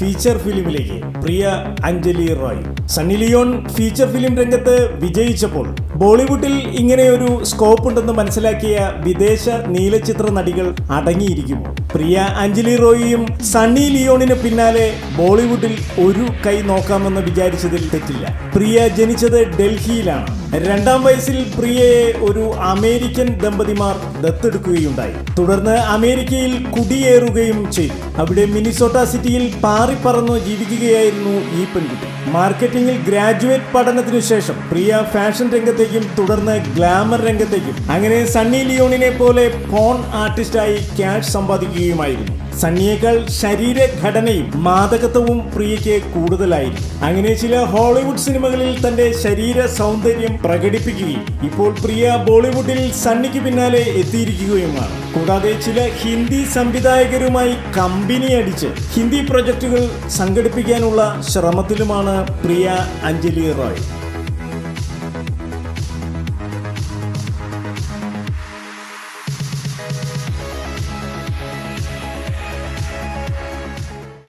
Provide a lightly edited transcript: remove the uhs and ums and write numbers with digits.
Feature ഫിലിമിലേക്ക് Priya Anjali Roy. Sunny Leone feature film രംഗത്ത് വിജയിച്ചപ്പോൾ ബോളിവുഡിൽ ഇങ്ങനെ ഒരു സ്കോപ്പ് ഉണ്ടെന്ന് മനസ്സിലാക്കിയ വിദേശ നീലച്ചിത്ര നടികൾ അടങ്ങിയിരിക്കുമോ? പ്രിയ അഞ്ജലി റോയിയും സണ്ണി ലിയോണിന് പിന്നാലെ ബോളിവുഡിൽ ഒരു കൈ നോക്കാമെന്ന് വിചാരിച്ചതിൽ തെറ്റില്ല. പ്രിയ ജനിച്ചത് ഡൽഹിയിലാണ്. 2ാം വയസ്സിൽ പ്രിയയെ ഒരു അമേരിക്കൻ ദമ്പതിമാർ ദത്തെടുക്കുകയുണ്ടായി. തുടർന്ന് അമേരിക്കയിൽ കുടിയേറുകയും ചെയ്തു. അവിടെ മിനിസോട്ട സിറ്റിയിൽ പാറിപ്പറന്നു ജീവിക്കുകയായിരുന്നു ഈ പെൺകുട്ടി. മാർക്കറ്റിംഗിൽ ഗ്രാജുവേറ്റ് പഠനത്തിനു ശേഷം പ്രിയ ഫാഷൻ രംഗത്തേക്കും തുടർന്ന് ഗ്ലാമർ രംഗത്തേക്കും അങ്ങനെ സണ്ണി ലിയോണിനെ പോലെ പോൺ ആർട്ടിസ്റ്റായി ക്യാഷ് സമ്പാദിക്കുകയുമായിരുന്നു. സണ്ണിയേക്കാൾ ശരീരഘടനയും മാദകത്വവും പ്രിയയ്ക്ക് കൂടുതലായിരുന്നു. അങ്ങനെ ചില ഹോളിവുഡ് സിനിമകളിൽ തന്റെ ശരീര സൗന്ദര്യം പ്രകടിപ്പിക്കുകയും ഇപ്പോൾ പ്രിയ ബോളിവുഡിൽ സണ്ണിക്ക് പിന്നാലെ എത്തിയിരിക്കുകയുമാണ്. കൂടാതെ ചില ഹിന്ദി സംവിധായകരുമായി കമ്പനി അടിച്ച് ഹിന്ദി പ്രൊജക്ടുകൾ സംഘടിപ്പിക്കാനുള്ള ശ്രമത്തിലുമാണ് പ്രിയ അഞ്ജലി റോയ്.